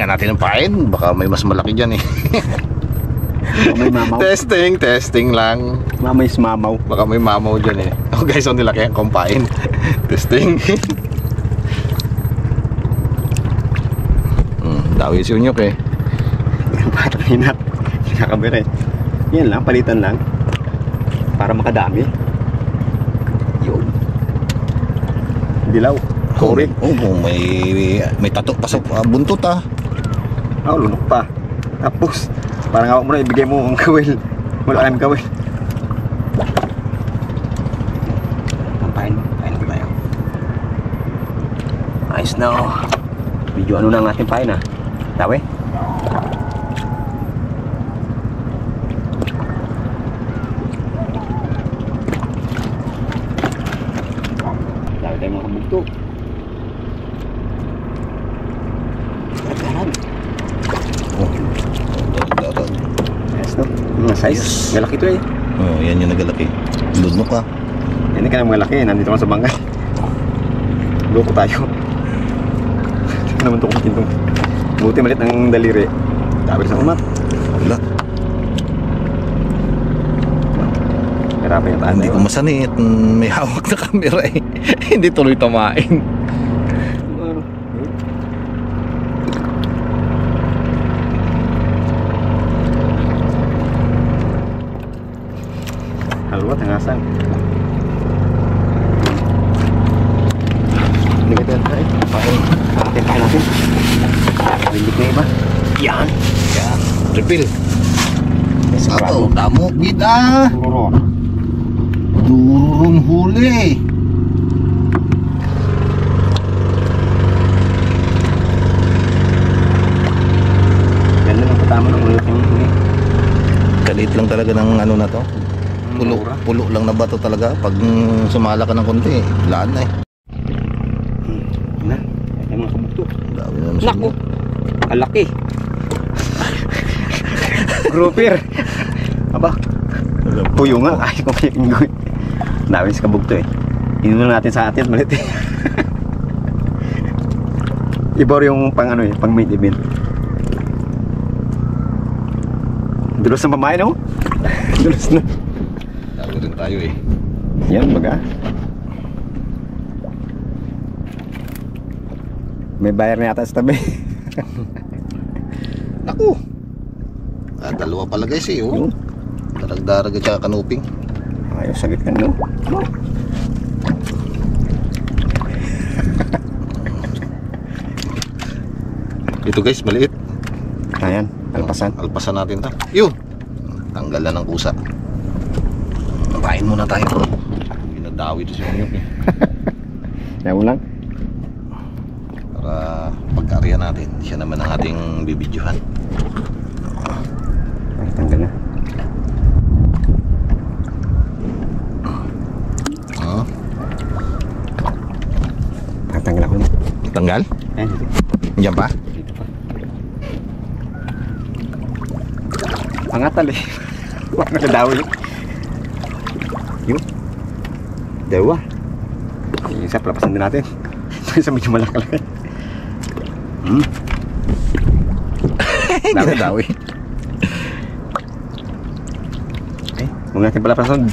nga natin ang pain. Baka may mas malaki dyan eh. May mamaw. Testing lang. Mamay is mamaw. Baka may mamaw dyan eh. Oh guys, ang nilaki ang kumpain. Testing. Dawi si Unyok eh. Parang hinakabir eh. Yan lang, palitan lang. Para makadami. Yun. Dilaw. Kore. Oh, may tato pa sa buntot ah. Oh, lunok pa. Tapos, parang awak mo na ibigay mo ang kawil. Wala kayong kawil. Pain ko tayo. Ayos na oh. Medyo ano na ang ating pain ah. Tawe? Tawe tayo mga kabugto. Kagaran. Oh. Ayos no? Mga size. Galaki to eh. Oh, yan yung nagalaki. Lunok ah. Yan ka na mga laki. Nandito ka sa bangkay. Loko tayo. Ito naman ito kung tintong. Buti malit ang daliri. Sabi sa umat. Wala. Hirapan yung tayo. Hindi ko masanit. May hawak na camera eh. Hindi tuloy tamain. Halwa, tangasan. Hindi ka tayo tayo. Pain. Pain natin. Malindik na iba. Yan. Yan. Refill. Sato. Damo kita. Durun huli. Ganda ng patama ng ulit yung huli. Kalit lang talaga ng ano na to. Pulo lang na bato talaga. Pag sumala ka ng konti, laan na eh. Na, ay mga kabugto. Dami na mas. Naku! Alaki! Grouper! Aba, puyo nga. Ay, kumipinggoy. Dami sa kabugto eh. Inunan natin sa atin, malit eh. Ibor yung pang ano eh, pang main event. Dulos na pamain no? Dulos na. Dami rin tayo eh. Yan, baga. May bayar na yata sa tabi. Naku! Dalawa pala guys eh. Oh. Darag-darag at saka kanuping. Ayos, sagit ka no? Ito guys, maliit. Ayan, alpasan. Alpasan natin ta. Yun! Tanggal na ng kusa. Kain muna tayo bro. Pinadawi ito si Unyok eh. Yan mo lang. Para pagka-area natin, siya naman ang ating bibidyohan. Ay, tanggal na. Tanggal ako na. Tanggal? Ayan, dito. Diyan pa? Dito pa. Pangatal eh. Huwag nakadawi. Yun. Dalawa. Yung isa, palapasan din natin. Ito isa medyo malaki-laki. Dawi, dawi. Eh, huwag natin palapasan.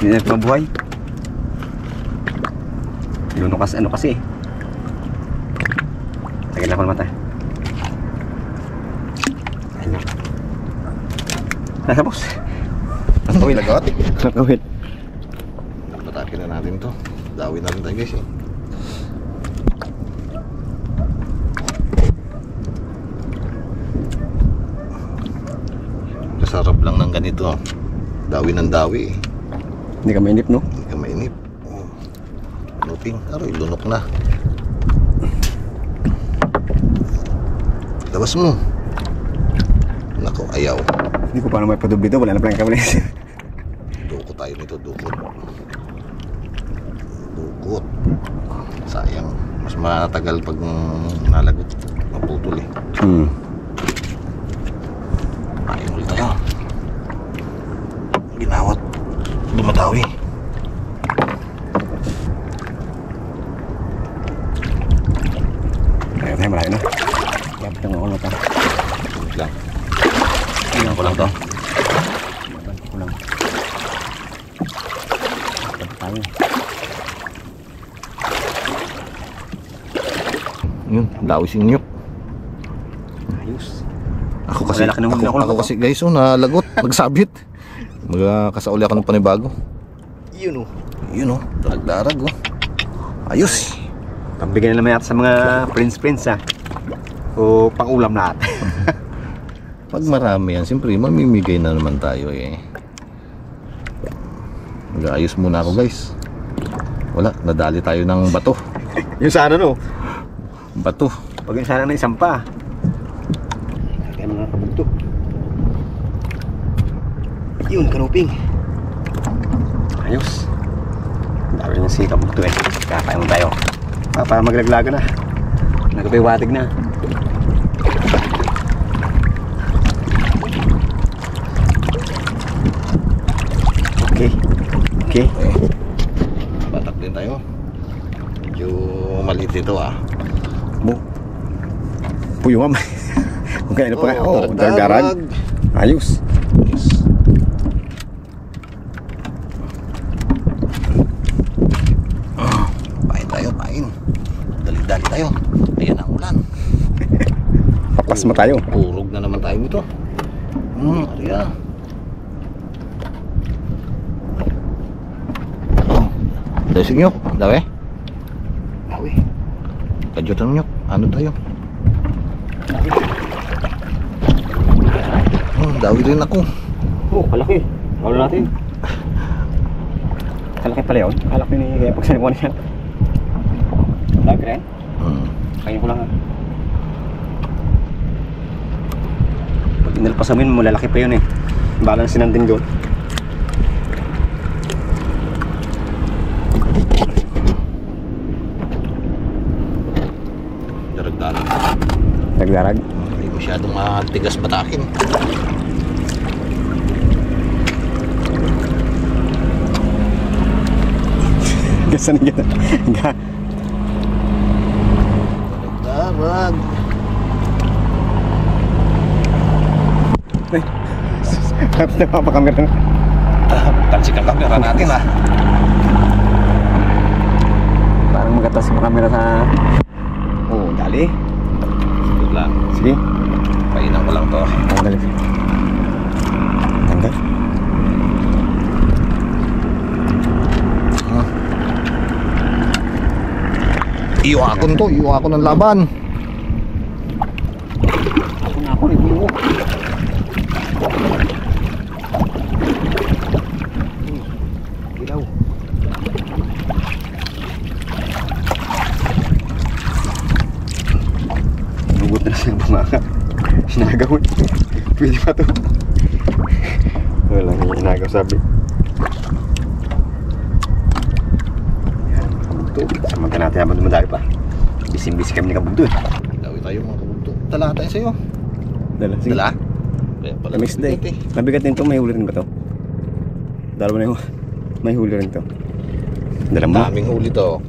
Hindi natin mabuhay. Lunukas, ano kasi eh. Tagal ako ng mata. Ayun na. Nasa boss. Nakawin. Lagot. Nakawin. Patakin na natin to. Dawi na rin tayo guys eh. Kasarap lang ng ganito. Dawi ng dawi eh. Hindi ka mainip no? Hindi ka mainip. Luping. Aroy, lunok na. Labas mo. Nako, ayaw. Hindi ko paano may padubli to. Wala na pala yung kabilis. Duko tayo nito, dukot. Dukot. Sayang. Mas matagal pag nalagot. Maputol eh. Ayun ulit tayo. Ginawat. Dumadawi. Ayun tayo, malayo na. Kapit ang ulo ka. Wait lang. Tingnan ko lang to. Banti ko lang. Banti tayo. Yun, lawis yung nyuk. Ayos. Ako kasi, Malalaki ng huli ako lang. ako kasi guys, nalagot, nagsabit. Magkasauli ako ng panibago. Yun oh. Yun oh, darag-darag oh. Ayos. Pambigay na naman yata sa mga prince ha. O pang-ulam lahat. Pag marami yan, siyempre mamimigay na naman tayo eh. Mag-ayos muna ako guys. Wala, nadali tayo ng bato. Yung sana no. Bato. Pag yung sana na isang pa. Kaya mga kabugto. Yun, kanuping. Ayos. Dami niya si kabugto eh. Kakain mo tayo. Para maglaglaga na. Nagpapiwatig na. Okay. Okay. Batak din tayo. Medyo maliit ito ah. Puyungam. Okay, ano pa nga? Oh, darag-darag. Ayos. Pain tayo, pain. Dali-dali tayo. Ayan ang ulan. Papas mo tayo. Purog na naman tayo dito. Ariya. Tayo si Nyok. Dawe? Dawi. Kadyutan Nyok. Ano tayo? Dawi rin ako. Oh, kalaki. Wala natin. Kalaki pala yun. Kalaki ni kaya pag sinabuan niya. Lagi rin. Kain ko lang ha. Pag inalpasamin mo, lalaki pa yun eh. Balang sinandin doon. Darag-darag. Nagdarag. Hindi masyadong matigas patakin. Gasan nga. Darag. Ay. Harap na papakamera na. Tansik ang kamera natin ah. Parang magatas yung kamera sa... Oh, dali. Good lang. Sige. Painan ko lang to. Tanggal. Tanggal. Iwakon to. Iwakon ng laban. Ako na ako, review. Ilaw. Nugot na silang bumaka. Sinagaw eh. Pwede pa to. Walang inagaw sabi. Yan, kabugto. Magka natin habang dumadali pa. Bisim-bisi kami ni kabugto eh. Dawi tayo mga kabugto. Dala tayo sa'yo. Dala, sige. Dala? Kaya pala Tamis na eh. Mabigat din to, may huli rin ba to? Dalawa na yung may huli rin to. Dala mo? Daming huli to.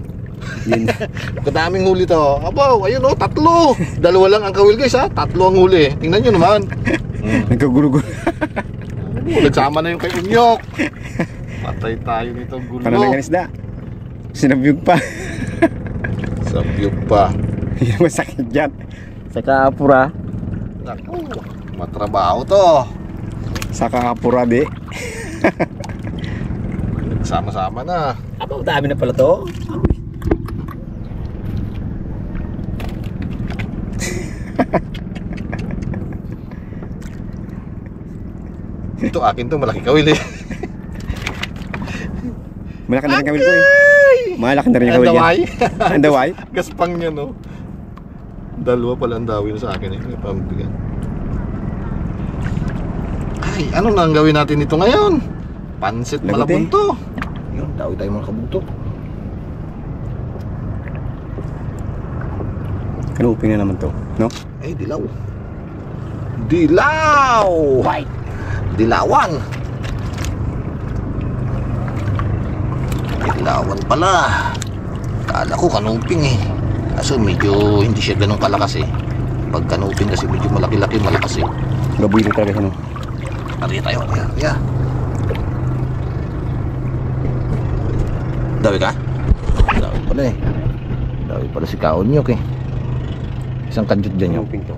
Yun. Kadaming huli to. Abaw, ayun oh, tatlo. Dalawa lang ang kawil guys ha. Tatlo ang huli. Tingnan nyo naman. Nagkagulo-gulo. Nagsama na yung kay Unyok. Patay tayo nito gulo. Pananang isda. Sinabyog pa. Sabyog pa. Yan masakit dyan. Sa kapura. Naku, matrabaho to. Sa kapura di. Nagsama-sama na. Aba, dami na pala to. Ito akin to, malaki kawil eh. Malaki na rin kawil ko eh. Malaki na rin yung kawil Andaway. yan. Andaway? Gaspang niya no. Dalawa pala ang dawin sa akin eh. May pambigan. Ay, ano na ang gawin natin ito ngayon? Pansit Lagot malabunto. Yun, dawi tayo mga kabunto. Kanuping na naman to, no? Ay, dilaw. Dilaw! White. Dilawan. Dilawan pala. Kala ko kanuping eh. Kaso medyo hindi siya ganun kalakas eh. Pag kanupin kasi medyo malaki-laki, malakas eh. Gaboy na talaga ano. Ariya tayo, ariya. Dawi ka? Dawi pala eh. Dawi pala si Kaonyok eh. Isang kanjut dyan yung. Kanuping to.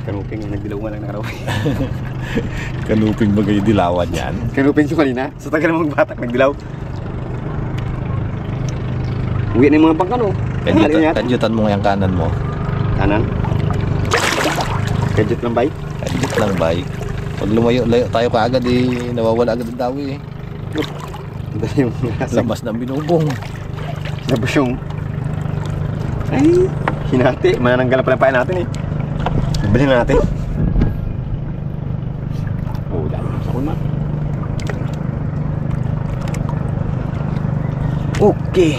Kanuping yung nagdilaw nga lang nakaraw. Kanuping bagay dilawan yan. Kanuping ko kanina. Sa tagal ng mga batak nagdilaw. Uwi na yung mga bangkan oh. Kanjutan mo nga yung kanan mo. Kanan. Kanjut lang bay. Kanjut lang bay. Pag lumayo tayo kaagad eh, nawawala agad ang dawi eh. Yung Labas ng binubong. labas yung ay hinati. Manananggal pala pain natin eh. Bilhin na natin. Oh, dami sa kulma. Okay.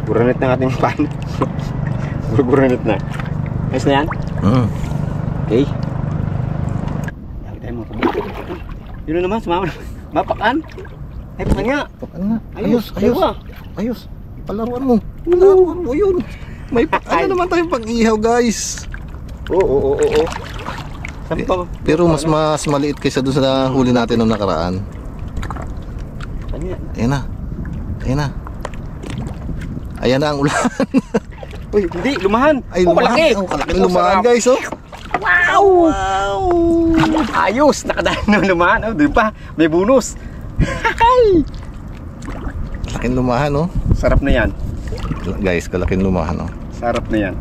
Guranit na ating pan. Guranit na. Ayos na yan? Okay. Dami tayo mga kabuto. Yun na naman, sumama naman. Mapakan. Ay, pakan nga. Pakan nga. Ayos, Ayos. Palaruan mo. Palaruan mo yun. May pakan na naman tayong pang-ihaw guys. Oo. Saan pa? Pero mas maliit kaysa doon sa huli natin noong nakaraan. Saan nga? Ayan na. Ayan na ang ulan. Uy, hindi, lumahan. Ay, lumahan. Kalaki. Kalaki lumahan guys oh. Wow! Ayos, nakadaan na lumahan. Oh, di pa, may bonus. Kalaking lumahan oh. Sarap na yan. Guys, kalaking lumahan oh. Sarap na yan.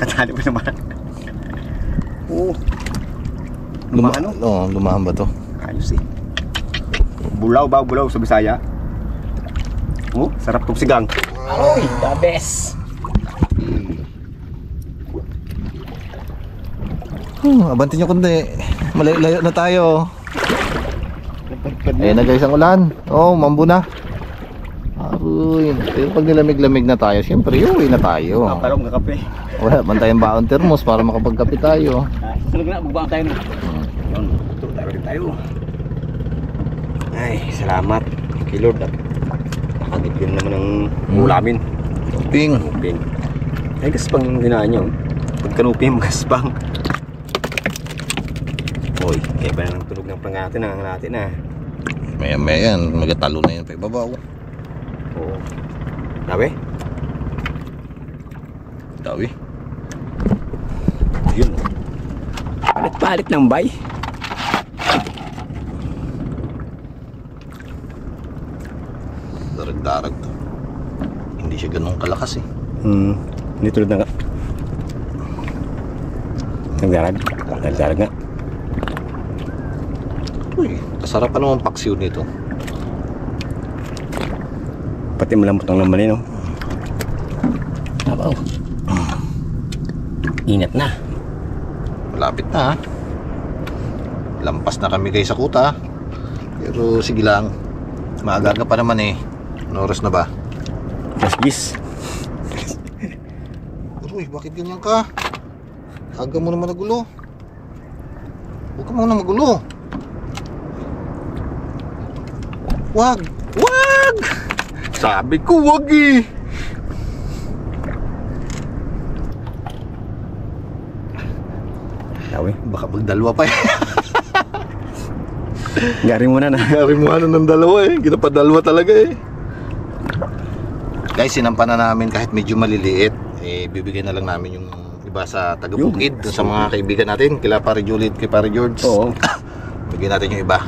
Nakadali pa naman. Oo. Lumahan oh. Oo, lumahan ba to? Ayos eh. Bulaw sa Bisaya. Oh, sarap tong sigang. Aroy, the best. Abantin nyo kundi. Malayo na tayo. Ayan na guys ang ulan. Oh, mambo na. Aroy. Pero pag nilamig-lamig na tayo, siyempre uwi na tayo. Parang ng kape. Wala, bantayan baon termos para makapagkape tayo. Tulog na, magbang tayo na. Yun, tulog tayo rin tayo. Ay, salamat kay Lord. Nakagigil naman ng ulamin. Ping. Kanuping. Ay, gaspang yung ginaan nyo. Pag kanuping, gaspang. Uy, kaya ba nang tulog ng pangatin na. Maya yan, magatalo na yun pa ibabaw. Oo. Dawi? Dawi. Yun. Palit-palit ng bay. Darag-darag to. Hindi siya ganun kalakas eh. Hindi tulad na nga. Nagdarag nga. Uy, kasarap pa naman paksiw nito. Pati malambot ang laman no? Abaw. Inat na. Malapit na ha. Lampas na kami guys sa kuta. Pero sige lang. Maaga pa naman eh. Ano oras na ba? Yes. Uy, bakit ganyan ka? Aga mo naman nagulo. Huwag ka muna magulo. Wag! Sabi ko wag eh. Dawi. Baka magdalwa pa eh. Gari muna na. Gari mo ano ng dalawa eh. Ginapadalwa talaga eh. Guys, sinampan na namin kahit medyo maliliit. Eh, bibigyan na lang namin yung iba sa taga-bukid. Sa mga kaibigan natin. Kila Pare Juliet, kay Pare George. Oo. Bigyan natin yung iba.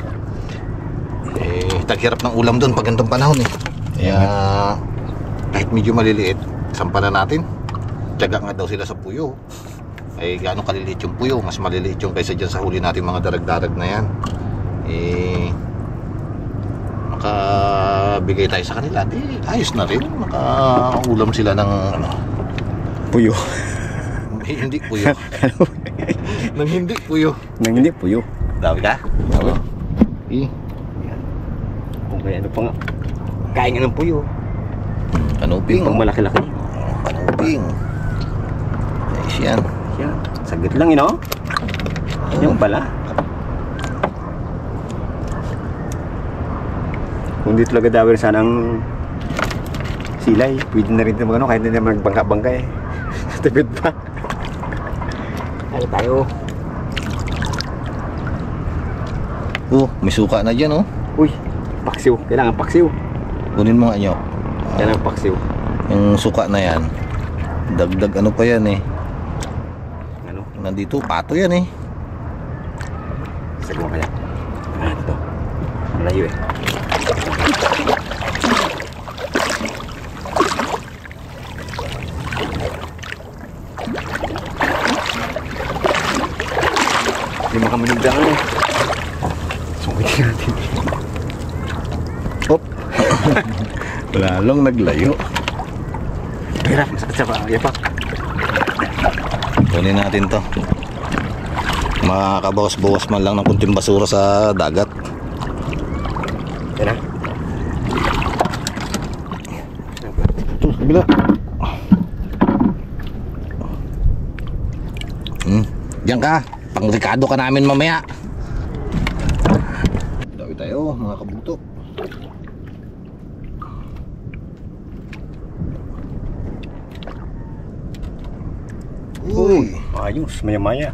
Eh, taghirap ng ulam doon pag ganitong panahon eh. Kaya kahit medyo maliliit, sampan na natin. Tiyaga nga daw sila sa puyo. Ay gaano kaliliit yung puyo, mas maliliit yung kaysa dyan sa huli natin mga darag-darag na yan. Eh, makabigay tayo sa kanila, di ayos na rin. Makaulam sila ng ano, Puyo. hindi puyo. Nang hindi puyo. Nang hindi puyo. Dawi ka? Dawi. Eh, Kung kaya ano pa nga. Kain nga ng puyo. kanuping. Pang malaki-laki. Kanuping. Ayos yan. Yan. Saglit lang yun, oh. Yung pala. Kung di talaga dawir sanang silay. Pwede na rin naman ano, kahit hindi naman magbangka-bangka eh. Tipid pa. Ano tayo? Oh, may suka na dyan, oh. Uy, paksiw. Kailangan paksiw. Kunin mo nga nyo. Kailangan paksiw. Yung suka na yan. Dagdag ano pa yan eh. Ano? Nandito, pato yan eh. Sagwa kaya. Ah, ito. Malayo eh. Hindi makamanigdaan eh. Sungitin natin. Hop. Lalong naglayo. Hirap, masakit sa yapak. Kunin natin to. Makakabawas-bawas man lang ng kunting basura sa dagat. Yan na. Ito, kabila. Diyan ka. Pang-Ricardo ka namin mamaya. Dawi tayo mga kabugto. Uy, Ayos, maya-maya.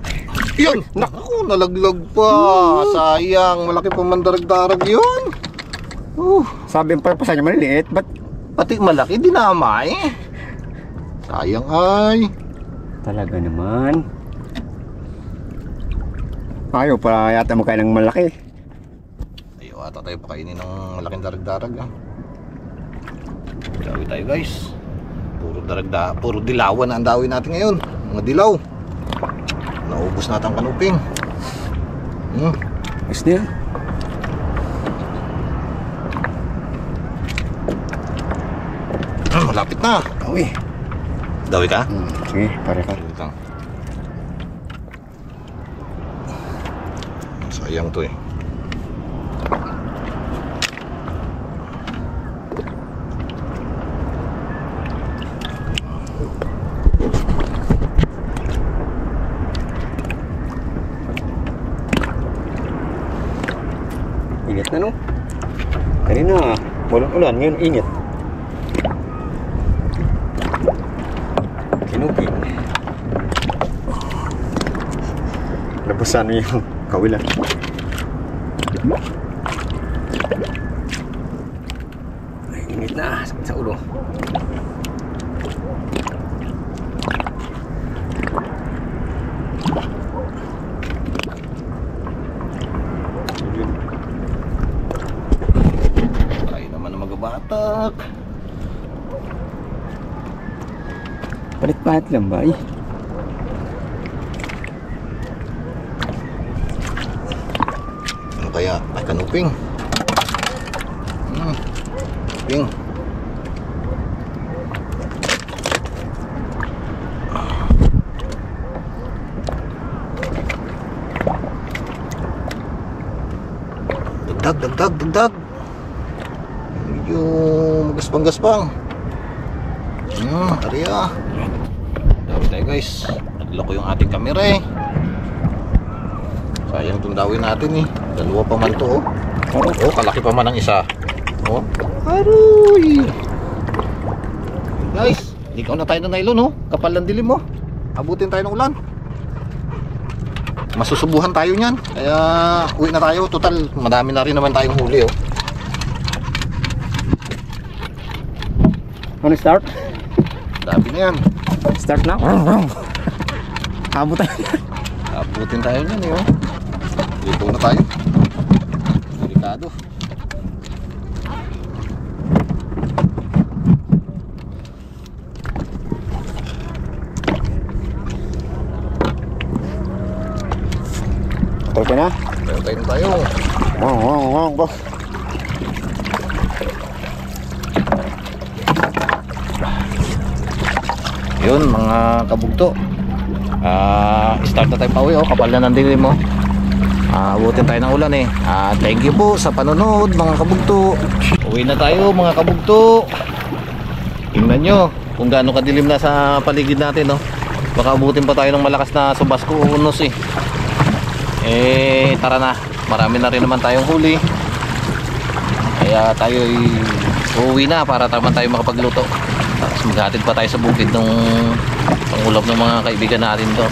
yun! Naku, nalaglag pa. Sayang, malaki pa mandarag-darag yun. Sabi ang purpose niya maliliit, ba't Pati malaki dinamay. Sayang ay. talaga naman? Ayaw pa yata mo kain ng malaki. Ayaw ata tayo pakainin ng malaking darag-darag ah. Dawi tayo guys. Puro dilawan na ang dawi natin ngayon. Mga dilaw. Naubos natin ang kanuping. Gusto niya? Malapit na. Uy. Dawi ka? Sige, pare ka. Sayang to eh. Init na no? Kanina, walang ulan, ngayon init. Kinupin. Labasan mo yung kawilan. Ay, init na, sakit sa ulo. Tayo naman na magabatak. Palit-palit lang ba eh? Ano kaya? Ay, kanuping. Ping. Dagdag. Medyo magaspang-gaspang. Ariya. Dawi tayo guys. Nagloko yung ating camera eh. Sayang itong dawin natin eh. Dalawa pa man to oh. Oh, kalaki pa man ang isa. Oh. Aroy. Guys, ikaw na tayo ng nylon oh. Kapal ng dilim mo. Abutin tayo ng ulan. Masusubuhan tayo niyan. Kaya uwi na tayo. Total, madami na rin naman tayong huli oh. Ano start? Dami na yan. Start na? Abot tayo. Abutin tayo niyan eh oh. Dito na tayo. Delikado. Okay na? Tayo na tayo. Wow. Yun mga kabugto. Start na tayo pauwi oh. Kapal na ng dilim mo. Abutin tayo ng ulan eh. Thank you po sa panonood mga kabugto. Uwi na tayo mga kabugto. Tingnan nyo kung gaano kadilim na sa paligid natin no. Baka abutin pa tayo ng malakas na subasco o unos eh. Tara na. Marami na rin naman tayong huli. Kaya tayo uuwi na para taman tayo makapagluto. Tapos maghatid pa tayo sa bukid ng pangulam ng mga kaibigan natin to.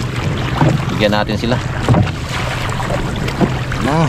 Bigyan natin sila na.